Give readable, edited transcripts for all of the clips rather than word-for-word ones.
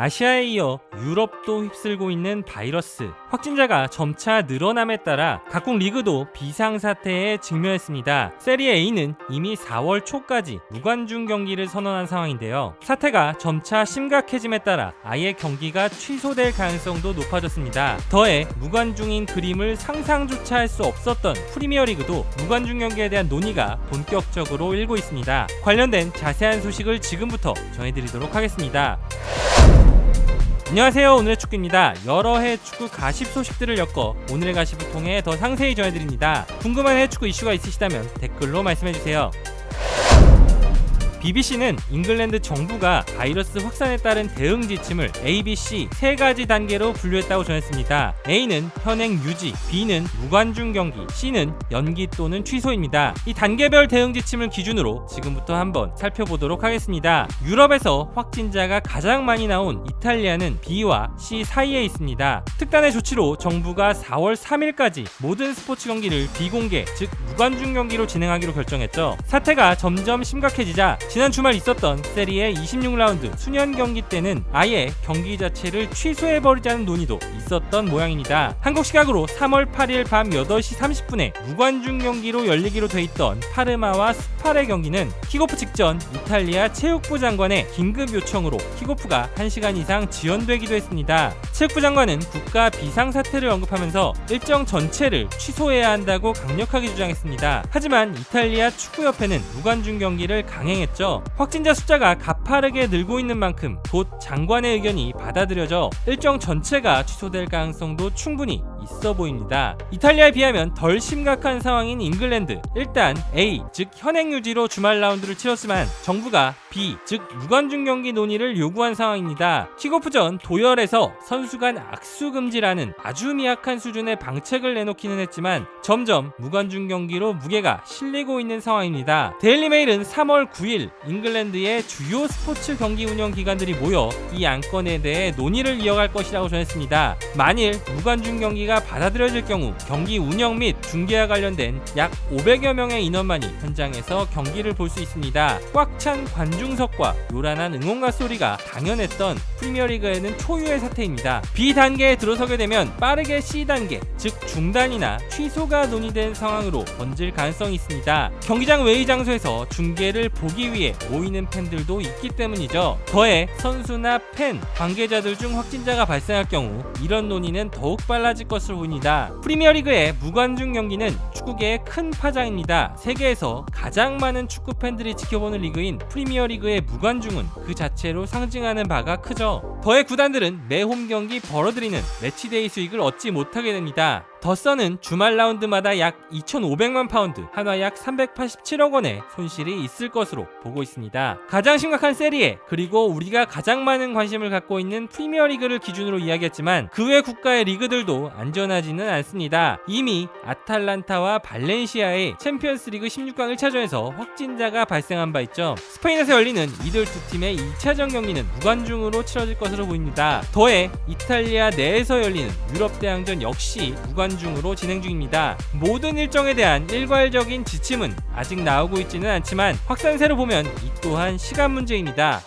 아시아에 이어 유럽도 휩쓸고 있는 바이러스 확진자가 점차 늘어남에 따라 각국 리그도 비상사태에 직면했습니다. 세리에 A는 이미 4월 초까지 무관중 경기를 선언한 상황인데요. 사태가 점차 심각해짐에 따라 아예 경기가 취소될 가능성도 높아졌습니다. 더해 무관중인 그림을 상상조차 할 수 없었던 프리미어리그도 무관중 경기에 대한 논의가 본격적으로 일고 있습니다. 관련된 자세한 소식을 지금부터 전해드리도록 하겠습니다. 안녕하세요, 오늘의 축구입니다. 여러 해외 축구 가십 소식들을 엮어 오늘의 가십을 통해 더 상세히 전해드립니다. 궁금한 해외 축구 이슈가 있으시다면 댓글로 말씀해주세요. BBC는 잉글랜드 정부가 바이러스 확산에 따른 대응 지침을 A, B, C 세 가지 단계로 분류했다고 전했습니다. A는 현행 유지, B는 무관중 경기, C는 연기 또는 취소입니다. 이 단계별 대응 지침을 기준으로 지금부터 한번 살펴보도록 하겠습니다. 유럽에서 확진자가 가장 많이 나온 이탈리아는 B와 C 사이에 있습니다. 특단의 조치로 정부가 4월 3일까지 모든 스포츠 경기를 비공개, 즉 무관중 경기로 진행하기로 결정했죠. 사태가 점점 심각해지자 지난 주말 있었던 세리에 26라운드 수년 경기 때는 아예 경기 자체를 취소해버리자는 논의도 있었던 모양입니다. 한국 시각으로 3월 8일 밤 8시 30분에 무관중 경기로 열리기로 돼 있던 파르마와 스팔의 경기는 킥오프 직전 이탈리아 체육부 장관의 긴급 요청으로 킥오프가 1시간 이상 지연되기도 했습니다. 체육부 장관은 국가 비상사태를 언급하면서 일정 전체를 취소해야 한다고 강력하게 주장했습니다. 하지만 이탈리아 축구협회는 무관중 경기를 강행했죠. 확진자 숫자가 가파르게 늘고 있는 만큼 곧 장관의 의견이 받아들여져 일정 전체가 취소될 가능성도 충분히 있어 보입니다. 이탈리아에 비하면 덜 심각한 상황인 잉글랜드, 일단 A, 즉 현행 유지로 주말 라운드를 치렀지만 정부가 B, 즉 무관중 경기 논의를 요구한 상황입니다. 킥오프 전 도열에서 선수 간 악수 금지라는 아주 미약한 수준의 방책을 내놓기는 했지만 점점 무관중 경기로 무게가 실리고 있는 상황입니다. 데일리메일은 3월 9일 잉글랜드의 주요 스포츠 경기 운영 기관들이 모여 이 안건에 대해 논의를 이어갈 것이라고 전했습니다. 만일 무관중 경기가 받아들여질 경우 경기 운영 및 중계와 관련된 약 500여 명의 인원만이 현장에서 경기를 볼 수 있습니다. 꽉 찬 관중석과 요란한 응원가 소리가 당연했던 프리미어리그에는 초유의 사태입니다. B단계에 들어서게 되면 빠르게 C단계, 즉 중단이나 취소가 논의된 상황으로 번질 가능성이 있습니다. 경기장 외의 장소에서 중계를 보기 위해 모이는 팬들도 있기 때문이죠. 더해 선수나 팬, 관계자들 중 확진자가 발생할 경우 이런 논의는 더욱 빨라질 것으로 보입니다. 프리미어리그의 무관중 경기는 축구계의 큰 파장입니다. 세계에서 가장 많은 축구 팬들이 지켜보는 리그인 프리미어리그의 무관중은 그 자체로 상징하는 바가 크죠. 더해 구단들은 매 홈 경기 벌어들이는 매치데이 수익을 얻지 못하게 됩니다. 더 선은 주말 라운드마다 약 2,500만 파운드, 한화 약 387억 원의 손실이 있을 것으로 보고 있습니다. 가장 심각한 세리에, 그리고 우리가 가장 많은 관심을 갖고 있는 프리미어리그를 기준으로 이야기했지만 그 외 국가의 리그들도 안전하지는 않습니다. 이미 아탈란타와 발렌시아의 챔피언스리그 16강 1차전에서 확진자가 발생한 바 있죠. 스페인에서 열리는 이들 두 팀의 2차전 경기는 무관중으로 치러질 것으로 보입니다. 더해 이탈리아 내에서 열리는 유럽 대항전 역시 무관중으로 진행 중입니다. 모든 일정에 대한 일괄적인 지침은 아직 나오고 있지는 않지만 확산세로 보면 이 또한 시간 문제입니다.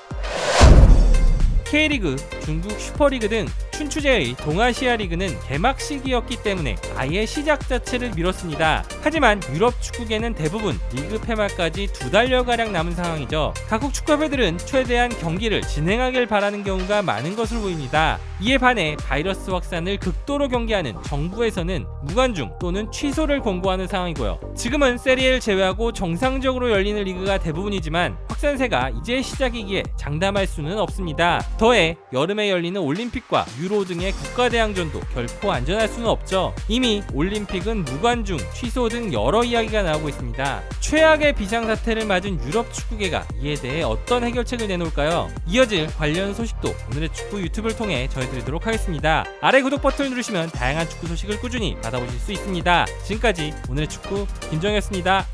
K리그, 중국 슈퍼리그 등 춘추제의 동아시아 리그는 개막식이었기 때문에 아예 시작 자체를 미뤘습니다. 하지만 유럽 축구계는 대부분 리그 폐막까지 2달여가량 남은 상황이죠. 각국 축구협회들은 최대한 경기를 진행하길 바라는 경우가 많은 것으로 보입니다. 이에 반해 바이러스 확산을 극도로 경계하는 정부에서는 무관중 또는 취소를 권고하는 상황이고요. 지금은 세리에를 제외하고 정상적으로 열리는 리그가 대부분이지만 확산세가 이제 시작이기에 장담할 수는 없습니다. 더해 여름에 열리는 올림픽과 유로 등의 국가대항전도 결코 안전할 수는 없죠. 이미 올림픽은 무관중, 취소 등 여러 이야기가 나오고 있습니다. 최악의 비상사태를 맞은 유럽 축구계가 이에 대해 어떤 해결책을 내놓을까요? 이어질 관련 소식도 오늘의 축구 유튜브를 통해 전해드리도록 하겠습니다. 아래 구독 버튼을 누르시면 다양한 축구 소식을 꾸준히 받아보실 수 있습니다. 지금까지 오늘의 축구 김정희였습니다.